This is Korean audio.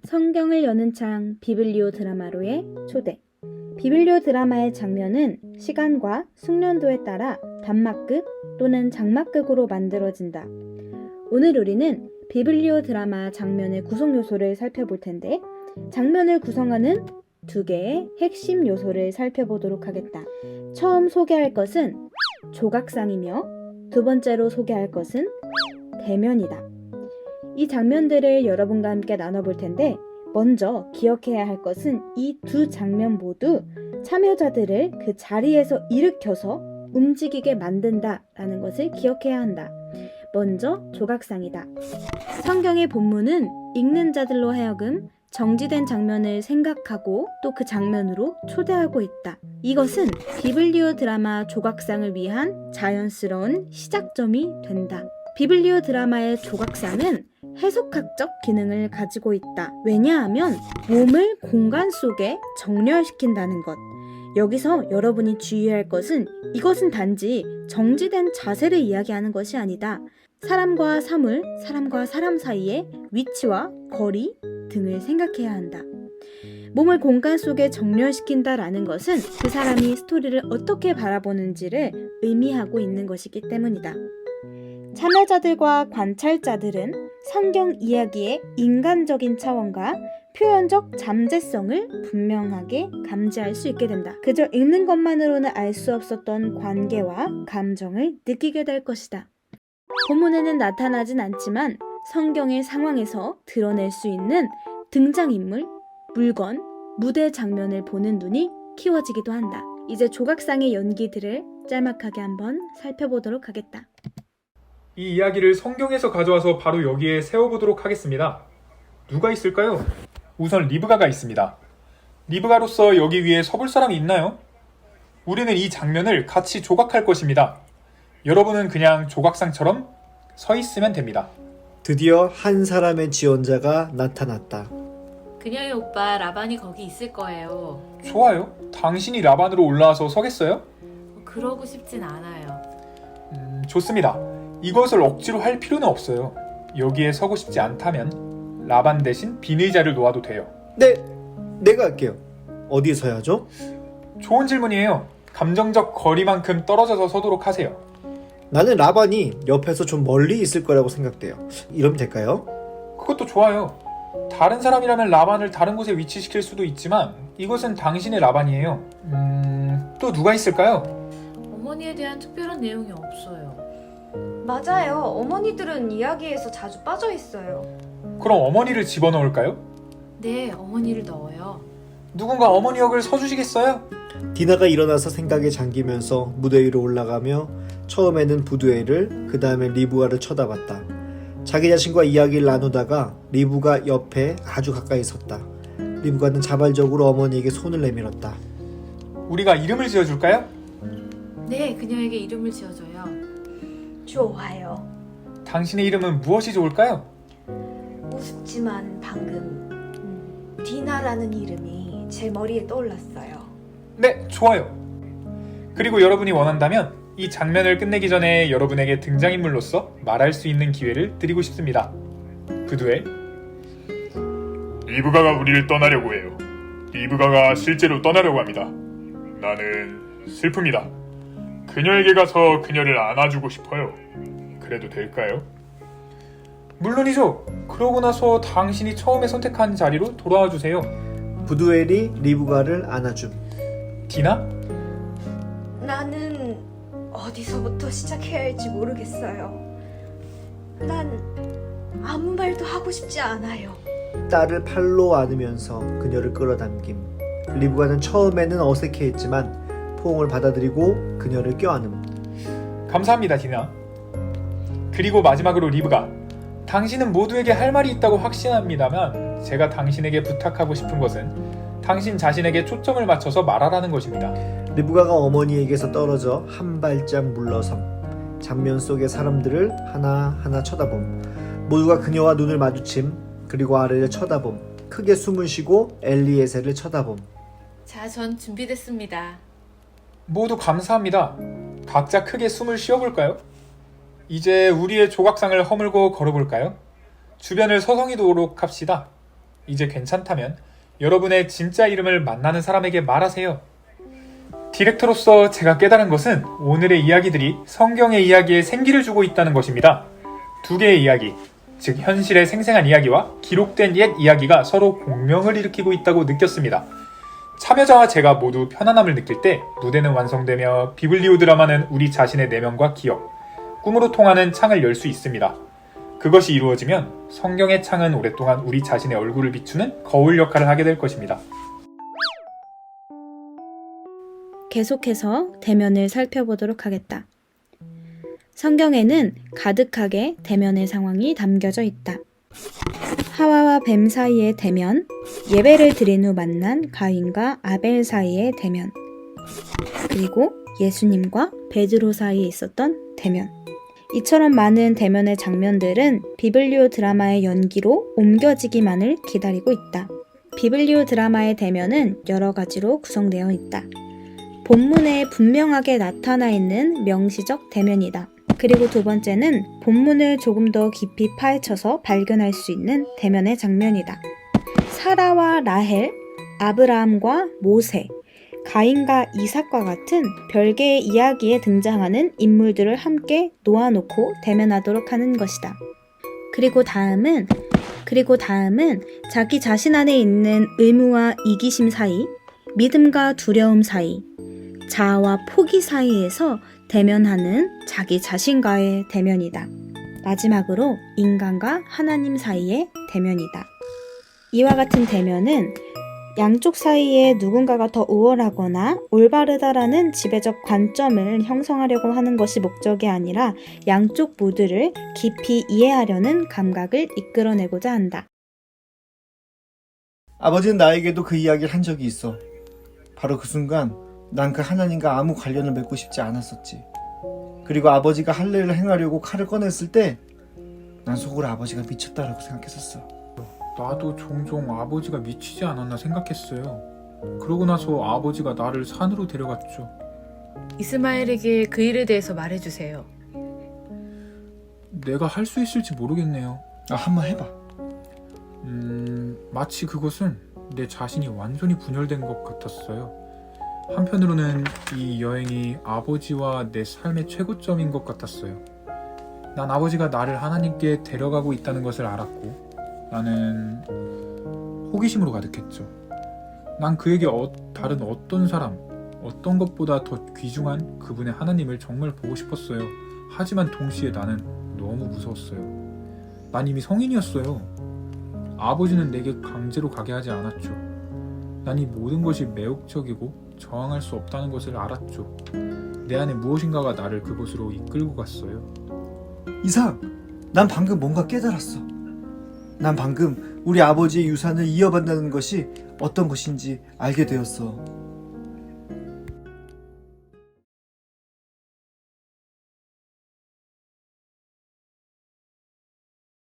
성경을 여는 창 비블리오 드라마로의 초대. 비블리오 드라마의 장면은 시간과 숙련도에 따라 단막극 또는 장막극으로 만들어진다. 오늘 우리는 비블리오 드라마 장면의 구성 요소를 살펴볼 텐데, 장면을 구성하는 두 개의 핵심 요소를 살펴보도록 하겠다. 처음 소개할 것은 조각상이며 두 번째로 소개할 것은 대면이다. 이 장면들을 여러분과 함께 나눠볼 텐데, 먼저 기억해야 할 것은 이 두 장면 모두 참여자들을 그 자리에서 일으켜서 움직이게 만든다라는 것을 기억해야 한다. 먼저 조각상이다. 성경의 본문은 읽는 자들로 하여금 정지된 장면을 생각하고 또 그 장면으로 초대하고 있다. 이것은 비블리오 드라마 조각상을 위한 자연스러운 시작점이 된다. 비블리오 드라마의 조각상은 해석학적 기능을 가지고 있다. 왜냐하면 몸을 공간 속에 정렬시킨다는 것. 여기서 여러분이 주의할 것은 이것은 단지 정지된 자세를 이야기하는 것이 아니다. 사람과 사물, 사람과 사람 사이의 위치와 거리 등을 생각해야 한다. 몸을 공간 속에 정렬시킨다라는 것은 그 사람이 스토리를 어떻게 바라보는지를 의미하고 있는 것이기 때문이다. 참여자들과 관찰자들은 성경 이야기의 인간적인 차원과 표현적 잠재성을 분명하게 감지할 수 있게 된다. 그저 읽는 것만으로는 알 수 없었던 관계와 감정을 느끼게 될 것이다. 본문에는 나타나진 않지만 성경의 상황에서 드러낼 수 있는 등장인물, 물건, 무대 장면을 보는 눈이 키워지기도 한다. 이제 조각상의 연기들을 짤막하게 한번 살펴보도록 하겠다. 이 이야기를 성경에서 가져와서 바로 여기에 세워보도록 하겠습니다. 누가 있을까요? 우선 리브가가 있습니다. 리브가로서 여기 위에 서볼 사람이 있나요? 우리는 이 장면을 같이 조각할 것입니다. 여러분은 그냥 조각상처럼 서 있으면 됩니다. 드디어 한 사람의 지원자가 나타났다. 그녀의 오빠 라반이 거기 있을 거예요. 좋아요. 당신이 라반으로 올라와서 서겠어요? 그러고 싶진 않아요. 좋습니다. 이것을 억지로 할 필요는 없어요. 여기에 서고 싶지 않다면 라반 대신 빈 의자를 놓아도 돼요. 네, 내가 할게요. 어디에 서야죠? 좋은 질문이에요. 감정적 거리만큼 떨어져서 서도록 하세요. 나는 라반이 옆에서 좀 멀리 있을 거라고 생각돼요. 이러면 될까요? 그것도 좋아요. 다른 사람이라면 라반을 다른 곳에 위치시킬 수도 있지만 이것은 당신의 라반이에요. 또 누가 있을까요? 어머니에 대한 특별한 내용이 없어요. 맞아요. 어머니들은 이야기에서 자주 빠져 있어요. 그럼 어머니를 집어넣을까요? 네, 어머니를 넣어요. 누군가 어머니 역을 서주시겠어요? 디나가 일어나서 생각에 잠기면서 무대 위로 올라가며 처음에는 부두엘을, 그 다음에 리브가를 쳐다봤다. 자기 자신과 이야기를 나누다가 리브가 옆에 아주 가까이 섰다. 리브가는 자발적으로 어머니에게 손을 내밀었다. 우리가 이름을 지어줄까요? 네, 그녀에게 이름을 지어줘요. 좋아요. 당신의 이름은 무엇이 좋을까요? 우습지만 방금 디나라는 이름이 제 머리에 떠올랐어요. 네, 좋아요. 그리고 여러분이 원한다면 이 장면을 끝내기 전에 여러분에게 등장인물로서 말할 수 있는 기회를 드리고 싶습니다. 부두엘. 리브가가 우리를 떠나려고 해요. 리브가가 실제로 떠나려고 합니다. 나는 슬픕니다. 그녀에게 가서 그녀를 안아주고 싶어요. 그래도 될까요? 물론이죠. 그러고 나서 당신이 처음에 선택한 자리로 돌아와 주세요. 부두엘이 리브가를 안아줌. 디나? 나는 어디서부터 시작해야 할지 모르겠어요. 난 아무 말도 하고 싶지 않아요. 딸을 팔로 안으면서 그녀를 끌어당김. 리브가는 처음에는 어색해했지만 포옹을 받아들이고 그녀를 껴안음. 감사합니다, 디나. 그리고 마지막으로 리브가. 당신은 모두에게 할 말이 있다고 확신합니다만 제가 당신에게 부탁하고 싶은 것은 당신 자신에게 초점을 맞춰서 말하라는 것입니다. 리브가가 어머니에게서 떨어져 한 발짝 물러섬. 장면 속의 사람들을 하나하나 쳐다봄. 모두가 그녀와 눈을 마주침. 그리고 아래를 쳐다봄. 크게 숨을 쉬고 엘리에셀을 쳐다봄. 자, 전 준비됐습니다. 모두 감사합니다. 각자 크게 숨을 쉬어볼까요? 이제 우리의 조각상을 허물고 걸어볼까요? 주변을 서성이도록 합시다. 이제 괜찮다면 여러분의 진짜 이름을 만나는 사람에게 말하세요. 디렉터로서 제가 깨달은 것은 오늘의 이야기들이 성경의 이야기에 생기를 주고 있다는 것입니다. 두 개의 이야기, 즉 현실의 생생한 이야기와 기록된 옛 이야기가 서로 공명을 일으키고 있다고 느꼈습니다. 참여자와 제가 모두 편안함을 느낄 때 무대는 완성되며 비블리오 드라마는 우리 자신의 내면과 기억, 꿈으로 통하는 창을 열 수 있습니다. 그것이 이루어지면 성경의 창은 오랫동안 우리 자신의 얼굴을 비추는 거울 역할을 하게 될 것입니다. 계속해서 대면을 살펴보도록 하겠다. 성경에는 가득하게 대면의 상황이 담겨져 있다. 하와와 뱀 사이의 대면, 예배를 드린 후 만난 가인과 아벨 사이의 대면, 그리고 예수님과 베드로 사이에 있었던 대면. 이처럼 많은 대면의 장면들은 비블리오 드라마의 연기로 옮겨지기만을 기다리고 있다. 비블리오 드라마의 대면은 여러 가지로 구성되어 있다. 본문에 분명하게 나타나 있는 명시적 대면이다. 그리고 두 번째는 본문을 조금 더 깊이 파헤쳐서 발견할 수 있는 대면의 장면이다. 사라와 라헬, 아브라함과 모세, 가인과 이삭과 같은 별개의 이야기에 등장하는 인물들을 함께 놓아놓고 대면하도록 하는 것이다. 그리고 다음은 자기 자신 안에 있는 의무와 이기심 사이, 믿음과 두려움 사이, 자아와 포기 사이에서 대면하는 자기 자신과의 대면이다. 마지막으로 인간과 하나님 사이의 대면이다. 이와 같은 대면은 양쪽 사이에 누군가가 더 우월하거나 올바르다라는 지배적 관점을 형성하려고 하는 것이 목적이 아니라 양쪽 모두를 깊이 이해하려는 감각을 이끌어내고자 한다. 아버지는 나에게도 그 이야기를 한 적이 있어. 바로 그 순간 난 그 하나님과 아무 관련을 맺고 싶지 않았었지. 그리고 아버지가 할례를 행하려고 칼을 꺼냈을 때 난 속으로 아버지가 미쳤다라고 생각했었어. 나도 종종 아버지가 미치지 않았나 생각했어요. 그러고 나서 아버지가 나를 산으로 데려갔죠. 이스마엘에게 그 일에 대해서 말해주세요. 내가 할 수 있을지 모르겠네요. 한번 해봐. 마치 그것은 내 자신이 완전히 분열된 것 같았어요. 한편으로는 이 여행이 아버지와 내 삶의 최고점인 것 같았어요. 난 아버지가 나를 하나님께 데려가고 있다는 것을 알았고 나는 호기심으로 가득했죠. 난 그에게 다른 어떤 사람, 어떤 것보다 더 귀중한 그분의 하나님을 정말 보고 싶었어요. 하지만 동시에 나는 너무 무서웠어요. 난 이미 성인이었어요. 아버지는 내게 강제로 가게 하지 않았죠. 난 이 모든 것이 매혹적이고 저항할 수 없다는 것을 알았죠. 내 안에 무엇인가가 나를 그곳으로 이끌고 갔어요. 이상, 난 방금 뭔가 깨달았어. 난 방금 우리 아버지의 유산을 이어받는다는 것이 어떤 것인지 알게 되었어.